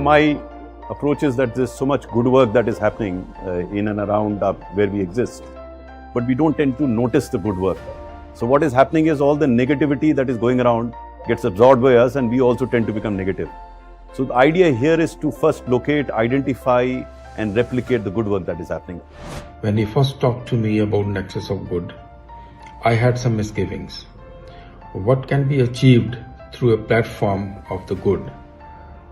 My approach is that there's so much good work that is happening in and around where we exist, but we don't tend to notice the good work. So what is happening is all the negativity that is going around gets absorbed by us, and we also tend to become negative. So the idea here is to first locate, identify, and replicate the good work that is happening. When he first talked to me about Nexus of Good, I had some misgivings. What can be achieved through a platform of the good?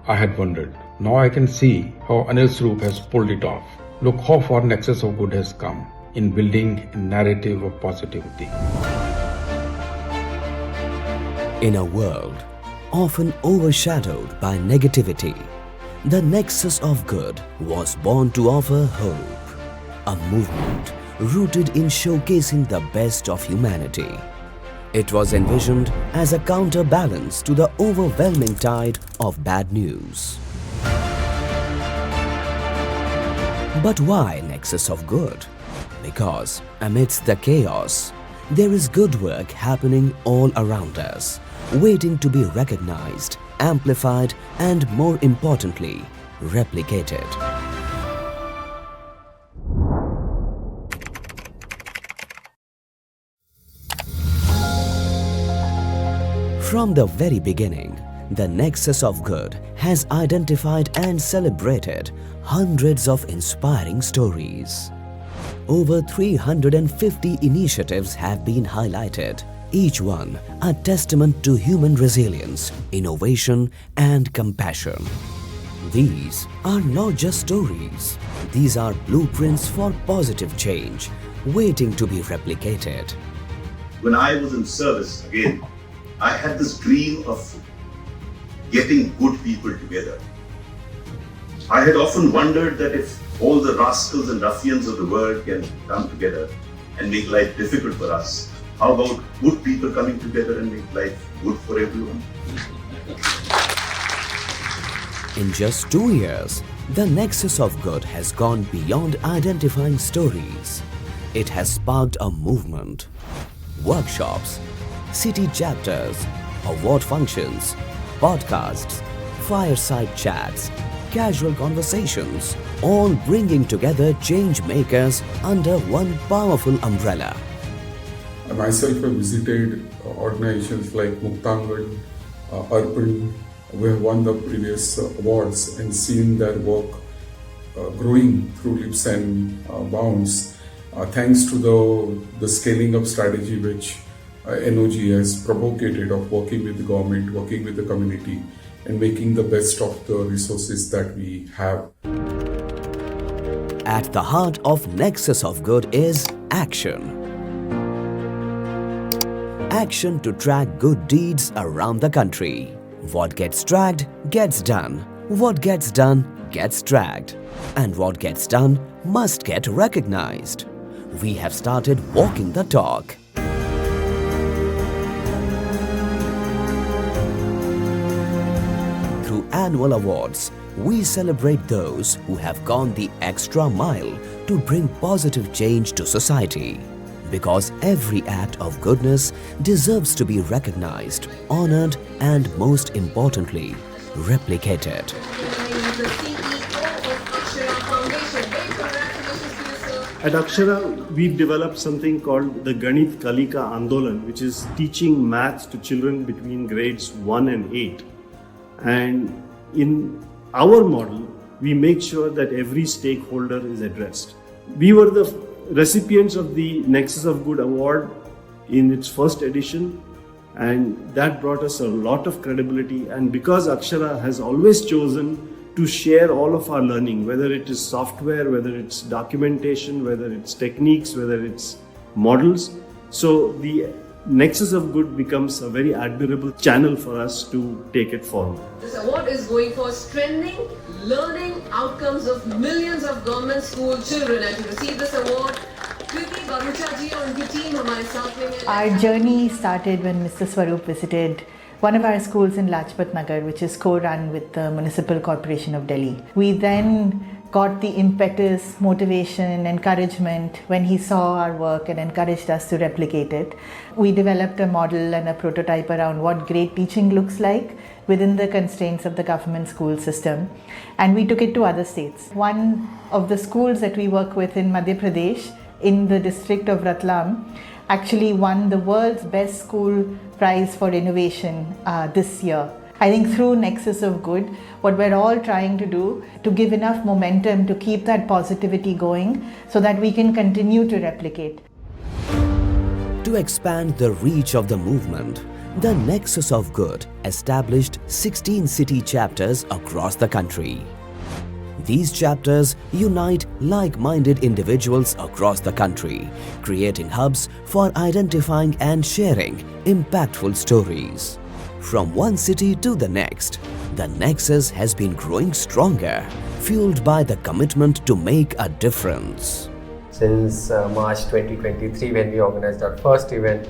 I had wondered. Now I can see how Anil Swarup has pulled it off. Look how far Nexus of Good has come in building a narrative of positivity. In a world often overshadowed by negativity, the Nexus of Good was born to offer hope, a movement rooted in showcasing the best of humanity. It was envisioned as a counterbalance to the overwhelming tide of bad news. But why Nexus of Good? Because amidst the chaos, there is good work happening all around us, waiting to be recognized, amplified, and more importantly, replicated. From the very beginning, the Nexus of Good has identified and celebrated hundreds of inspiring stories. Over 350 initiatives have been highlighted, each one a testament to human resilience, innovation, and compassion. These are not just stories. These are blueprints for positive change, waiting to be replicated. When I was in service, again, I had this dream of getting good people together. I had often wondered that if all the rascals and ruffians of the world can come together and make life difficult for us, how about good people coming together and make life good for everyone? In just 2 years, the Nexus of Good has gone beyond identifying stories. It has sparked a movement. Workshops, city chapters, award functions, podcasts, fireside chats, casual conversations, all bringing together change makers under one powerful umbrella. I myself have visited organizations like Muktangan, Arpan, who have won the previous awards, and seen their work growing through leaps and bounds, thanks to the scaling up strategy which NOG has propagated of working with the government, working with the community, and making the best of the resources that we have. At the heart of Nexus of Good is action. Action to track good deeds around the country. What gets tracked gets done. What gets done gets tracked. And what gets done must get recognized. We have started walking the talk. Through annual awards, we celebrate those who have gone the extra mile to bring positive change to society. Because every act of goodness deserves to be recognized, honored, and most importantly, replicated. At Akshara, we've developed something called the Ganit Kalika Andolan, which is teaching maths to children between grades 1 and 8. And in our model, we make sure that every stakeholder is addressed. We were the recipients of the Nexus of Good Award in its first edition, and that brought us a lot of credibility. And because Akshara has always chosen to share all of our learning, whether it is software, whether it's documentation, whether it's techniques, whether it's models, so the Nexus of Good becomes a very admirable channel for us to take it forward. This award is going for strengthening learning outcomes of millions of government school children, and to receive this award, Kriti Barucha ji और उनकी team हमारे साथ में है. Our journey started when Mr. Swarup visited one of our schools in Lajpat Nagar, which is co-run with the Municipal Corporation of Delhi. We then got the impetus, motivation, encouragement when he saw our work and encouraged us to replicate it. We developed a model and a prototype around what great teaching looks like, within the constraints of the government school system, and we took it to other states. One of the schools that we work with in Madhya Pradesh, in the district of Ratlam, actually won the world's best school prize for innovation this year. I think through Nexus of Good, what we're all trying to do to give enough momentum to keep that positivity going so that we can continue to replicate. To expand the reach of the movement, the Nexus of Good established 16 city chapters across the country. These chapters unite like-minded individuals across the country, creating hubs for identifying and sharing impactful stories. From one city to the next, the Nexus has been growing stronger, fueled by the commitment to make a difference. Since March 2023, when we organized our first event,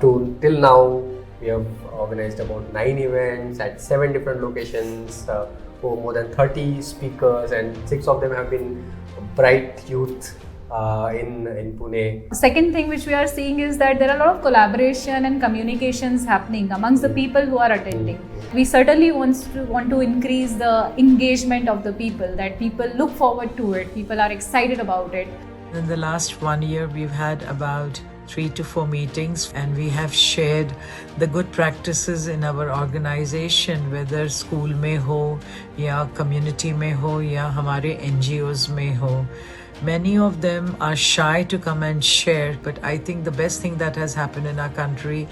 till now, we have organized about 9 events at 7 different locations, for more than 30 speakers, and 6 of them have been bright youth in Pune. Second thing which we are seeing is that there are a lot of collaboration and communications happening amongst the people who are attending. We certainly want to increase the engagement of the people, that people look forward to it, people are excited about it. In the last 1 year, we've had about 3 to 4 meetings, and we have shared the good practices in our organization, whether school mein ho, ya community mein ho, ya hamare NGOs mein ho. Many of them are shy to come and share, but I think the best thing that has happened in our country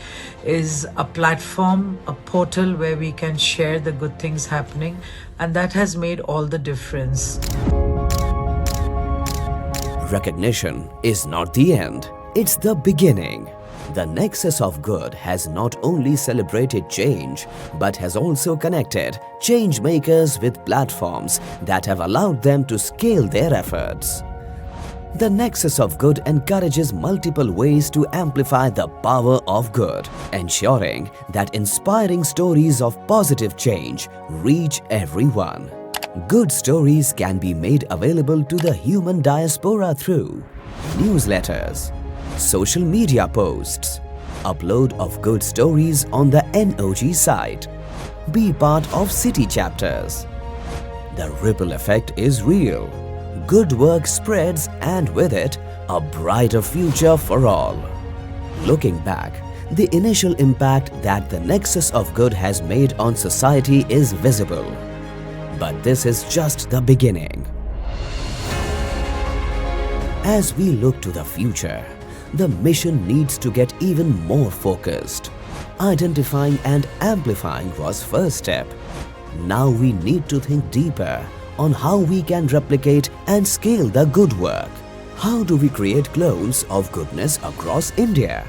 is a platform, a portal where we can share the good things happening, and that has made all the difference. Recognition is not the end, it's the beginning. The Nexus of Good has not only celebrated change, but has also connected changemakers with platforms that have allowed them to scale their efforts. The Nexus of Good encourages multiple ways to amplify the power of good, ensuring that inspiring stories of positive change reach everyone. Good stories can be made available to the human diaspora through newsletters, social media posts, upload of good stories on the NOG site, be part of city chapters. The ripple effect is real. Good work spreads, and with it, a brighter future for all. Looking back, the initial impact that the Nexus of Good has made on society is visible. But this is just the beginning. As we look to the future, the mission needs to get even more focused. Identifying and amplifying was first step. Now we need to think deeper on how we can replicate and scale the good work. How do we create clones of goodness across India?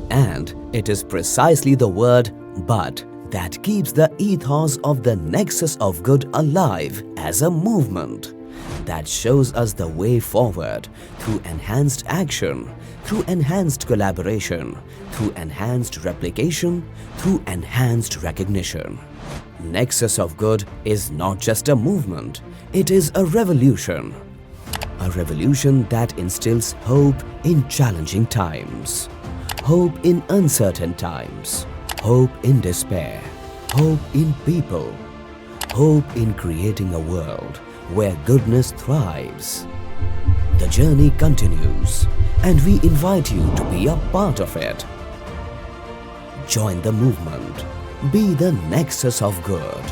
And it is precisely the word "but" that keeps the ethos of the Nexus of Good alive as a movement that shows us the way forward through enhanced action, through enhanced collaboration, through enhanced replication, through enhanced recognition. Nexus of Good is not just a movement, it is a revolution. A revolution that instills hope in challenging times, hope in uncertain times, hope in despair, hope in people, hope in creating a world where goodness thrives. The journey continues, and we invite you to be a part of it. Join the movement. Be the Nexus of Good.